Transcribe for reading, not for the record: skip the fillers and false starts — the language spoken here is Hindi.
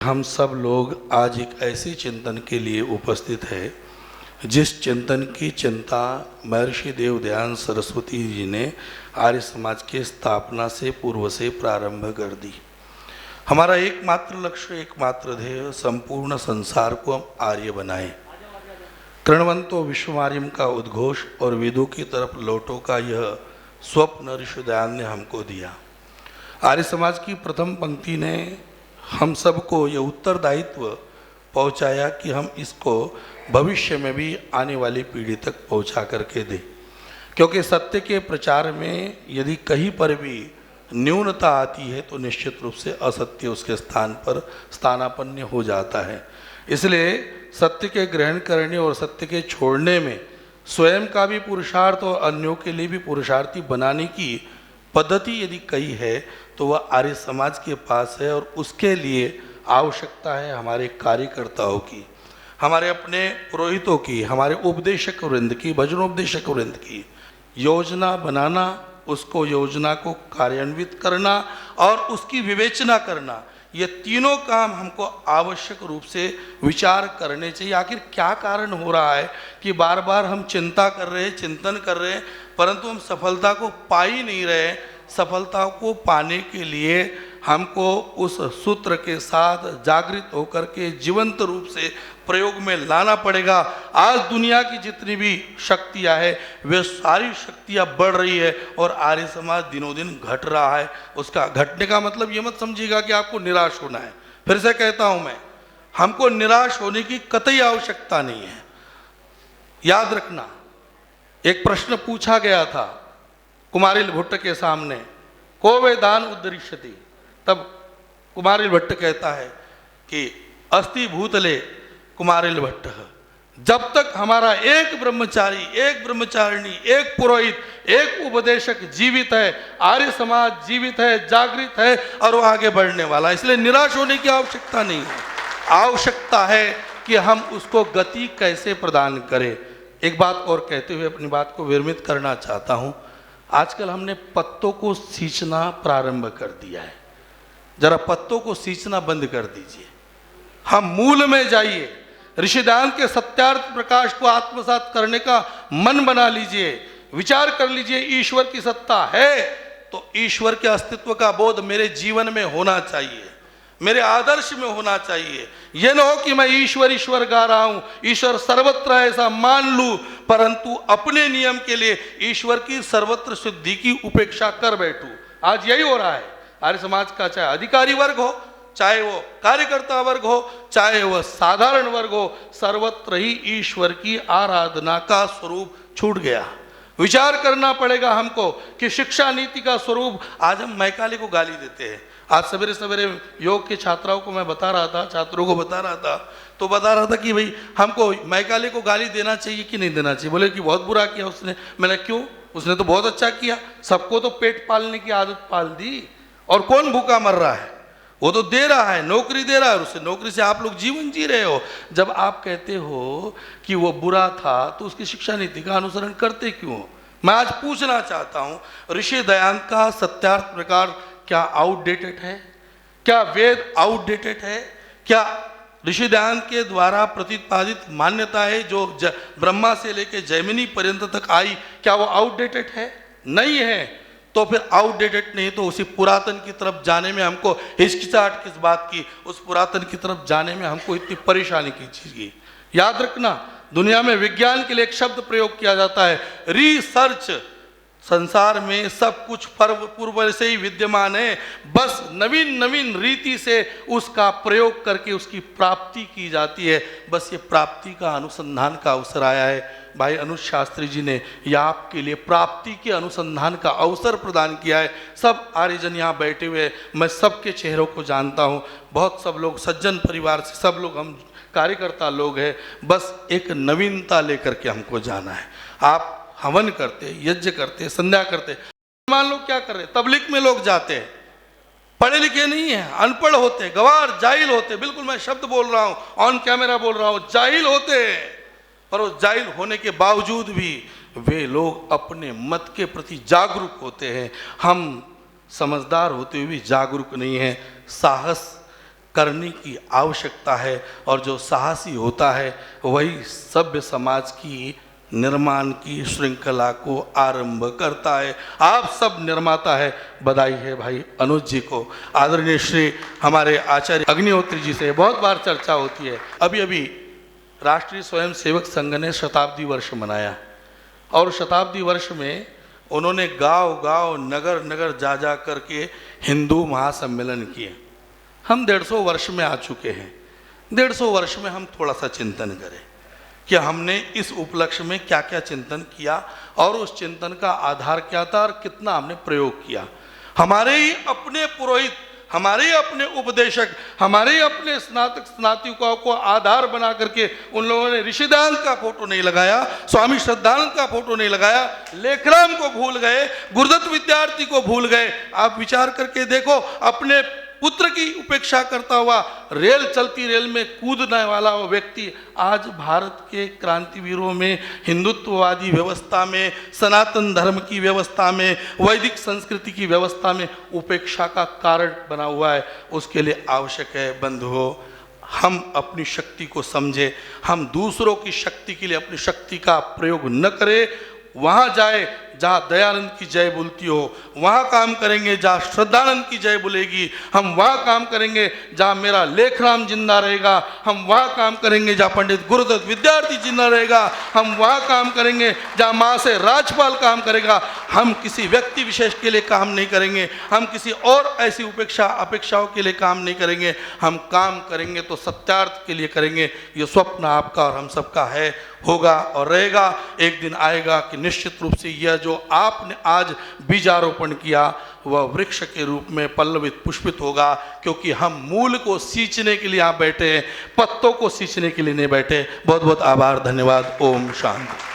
हम सब लोग आज एक ऐसे चिंतन के लिए उपस्थित है जिस चिंतन की चिंता महर्षि देव दयानंद सरस्वती जी ने आर्य समाज के स्थापना से पूर्व से प्रारंभ कर दी। हमारा एकमात्र लक्ष्य, एकमात्र ध्येय संपूर्ण संसार को हम आर्य बनाएं। कृण्वन्तो विश्वमार्यम का उद्घोष और वेदों की तरफ लौटो का यह स्वप्न ऋषि दयानंद ने हमको दिया। आर्य समाज की प्रथम पंक्ति ने हम सबको ये उत्तरदायित्व पहुंचाया कि हम इसको भविष्य में भी आने वाली पीढ़ी तक पहुंचा करके दें, क्योंकि सत्य के प्रचार में यदि कहीं पर भी न्यूनता आती है तो निश्चित रूप से असत्य उसके स्थान पर स्थानापन्न हो जाता है। इसलिए सत्य के ग्रहण करने और सत्य के छोड़ने में स्वयं का भी पुरुषार्थ और अन्यों के लिए भी पुरुषार्थी बनाने की पद्धति यदि कई है तो वह आर्य समाज के पास है, और उसके लिए आवश्यकता है हमारे कार्यकर्ताओं की, हमारे अपने पुरोहितों की, हमारे उपदेशक वृंद की, भजनोपदेशक वृंद की। योजना बनाना, उसको योजना को कार्यान्वित करना और उसकी विवेचना करना, ये तीनों काम हमको आवश्यक रूप से विचार करने चाहिए। आखिर क्या कारण हो रहा है कि बार बार हम चिंता कर रहे हैं, चिंतन कर रहे हैं, परंतु हम सफलता को पा ही नहीं रहे। सफलता को पाने के लिए हमको उस सूत्र के साथ जागृत होकर के जीवंत रूप से प्रयोग में लाना पड़ेगा। आज दुनिया की जितनी भी शक्तियां हैं वे सारी शक्तियां बढ़ रही है और आर्य समाज दिनों दिन घट रहा है। उसका घटने का मतलब ये मत समझिएगा कि आपको निराश होना है। फिर से कहता हूं मैं, हमको निराश होने की कतई आवश्यकता नहीं है। याद रखना, एक प्रश्न पूछा गया था कुमारिल भट्ट के सामने, को वे दान उद्धरिष्यति। तब कुमारिल भट्ट कहता है कि अस्ति भूतले कुमारिल भट्ट, जब तक हमारा एक ब्रह्मचारी, एक ब्रह्मचारिणी, एक पुरोहित, एक उपदेशक जीवित है, आर्य समाज जीवित है, जागृत है और वो आगे बढ़ने वाला। इसलिए निराश होने की आवश्यकता नहीं है। आवश्यकता है कि हम उसको गति कैसे प्रदान करें। एक बात और कहते हुए अपनी बात को विरमित करना चाहता हूं। आजकल हमने पत्तों को सींचना प्रारंभ कर दिया है। जरा पत्तों को सींचना बंद कर दीजिए, हम मूल में जाइए। ऋषि दयानंद के सत्यार्थ प्रकाश को आत्मसात करने का मन बना लीजिए। विचार कर लीजिए, ईश्वर की सत्ता है तो ईश्वर के अस्तित्व का बोध मेरे जीवन में होना चाहिए, मेरे आदर्श में होना चाहिए। यह न हो कि मैं ईश्वर ईश्वर गा रहा हूं, ईश्वर सर्वत्र है ऐसा मान लूं, परंतु अपने नियम के लिए ईश्वर की सर्वत्र सिद्धि की उपेक्षा कर बैठूं। आज यही हो रहा है आर्य समाज का, चाहे अधिकारी वर्ग हो, चाहे वो कार्यकर्ता वर्ग हो, चाहे वह साधारण वर्ग हो, सर्वत्र ही ईश्वर की आराधना का स्वरूप छूट गया। विचार करना पड़ेगा हमको कि शिक्षा नीति का स्वरूप, आज हम मैकाले को गाली देते हैं। आज सवेरे सवेरे योग के छात्रों को मैं बता रहा था, तो बता रहा था कि भाई हमको मैकाले को गाली देना चाहिए कि नहीं देना चाहिए। बोले कि बहुत बुरा किया उसने। मैंने क्यों? उसने तो बहुत अच्छा किया, सबको तो पेट पालने की आदत पाल दी, और कौन भूखा मर रहा है? वो तो दे रहा है, नौकरी दे रहा है, उससे नौकरी से आप लोग जीवन जी रहे हो। जब आप कहते हो कि वो बुरा था तो उसकी शिक्षा नीति का अनुसरण करते क्यों? मैं आज पूछना चाहता हूं, ऋषि दयानंद का सत्यार्थ प्रकार क्या आउटडेटेड है? क्या वेद आउटडेटेड है? क्या ऋषि दयानंद के द्वारा प्रतिपादित मान्यता है जो ब्रह्मा से लेकर जैमिनी पर्यंत तक आई, क्या वो आउटडेटेड है? नहीं है। तो फिर आउटडेटेड नहीं तो उसी पुरातन की तरफ जाने में हमको हिचकिचाहट किस बात की? उस पुरातन की तरफ जाने में हमको इतनी परेशानी की चीज की? याद रखना, दुनिया में विज्ञान के लिए एक शब्द प्रयोग किया जाता है, रिसर्च। संसार में सब कुछ पूर्व से ही विद्यमान है, बस नवीन नवीन रीति से उसका प्रयोग करके उसकी प्राप्ति की जाती है। बस ये प्राप्ति का अनुसंधान का अवसर आया है। भाई अनुज शास्त्री जी ने यह आपके लिए प्राप्ति के अनुसंधान का अवसर प्रदान किया है। सब आर्यजन यहाँ बैठे हुए, मैं सबके चेहरों को जानता हूँ, बहुत सब लोग सज्जन परिवार से, सब लोग हम कार्यकर्ता लोग हैं। बस एक नवीनता लेकर के हमको जाना है। आप हवन करते, यज्ञ करते, संध्या करते, मान लो क्या कर रहे, तबलीग में लोग जाते हैं, पढ़े लिखे नहीं है, अनपढ़ होते, गवार, जाहिल होते। बिल्कुल मैं शब्द बोल रहा हूं, ऑन कैमरा बोल रहा हूं, जाहिल होते हैं। पर वो जाहिल होने के बावजूद भी वे लोग अपने मत के प्रति जागरूक होते हैं। हम समझदार होते हुए भी जागरूक नहीं हैं। साहस करने की आवश्यकता है, और जो साहसी होता है वही सभ्य समाज की निर्माण की श्रृंखला को आरंभ करता है। आप सब निर्माता है। बधाई है भाई अनुज जी को। आदरणीय श्री हमारे आचार्य अग्निहोत्री जी से बहुत बार चर्चा होती है। अभी अभी राष्ट्रीय स्वयंसेवक संघ ने शताब्दी वर्ष मनाया, और शताब्दी वर्ष में उन्होंने गांव गांव नगर नगर जा जा करके हिंदू महासम्मेलन किए। हम 150 वर्ष में आ चुके हैं। 150 वर्ष में हम थोड़ा सा चिंतन करें कि हमने इस उपलक्ष्य में क्या क्या चिंतन किया, और उस चिंतन का आधार क्या था, और कितना हमने प्रयोग किया। हमारे ही अपने पुरोहित, हमारे ही अपने उपदेशक, हमारे ही अपने स्नातक स्नातकों को आधार बना करके उन लोगों ने ऋषिदान का फोटो नहीं लगाया, स्वामी श्रद्धानंद का फोटो नहीं लगाया, लेखराम को भूल गए, गुरुदत्त विद्यार्थी को भूल गए। आप विचार करके देखो, अपने पुत्र की उपेक्षा करता हुआ रेल चलती रेल में कूदने वाला वो व्यक्ति आज भारत के क्रांतिवीरों में, हिंदुत्ववादी व्यवस्था में, सनातन धर्म की व्यवस्था में, वैदिक संस्कृति की व्यवस्था में उपेक्षा का कारण बना हुआ है। उसके लिए आवश्यक है बंधुओं, हम अपनी शक्ति को समझे, हम दूसरों की शक्ति के लिए अपनी शक्ति का प्रयोग न करें। वहाँ जाए जहाँ दयानंद की जय बोलती हो, वहाँ काम करेंगे जहाँ श्रद्धानंद की जय बोलेगी। हम वहाँ काम करेंगे जहाँ मेरा लेखराम जिंदा रहेगा। हम वहाँ काम करेंगे जहाँ पंडित गुरुदत्त विद्यार्थी जिंदा रहेगा। हम वहाँ काम करेंगे जहाँ माँ से राजपाल काम करेगा। हम किसी व्यक्ति विशेष के लिए काम नहीं करेंगे, हम किसी और ऐसी अपेक्षाओं के लिए काम नहीं करेंगे। हम काम करेंगे तो सत्यार्थ के लिए करेंगे। ये स्वप्न आपका और हम सबका है, होगा और रहेगा। एक दिन आएगा कि निश्चित रूप से यह जो आपने आज बीजारोपण किया वह वृक्ष के रूप में पल्लवित पुष्पित होगा, क्योंकि हम मूल को सींचने के लिए यहाँ बैठे हैं, पत्तों को सींचने के लिए नहीं बैठे। बहुत बहुत आभार, धन्यवाद। ओम शांति।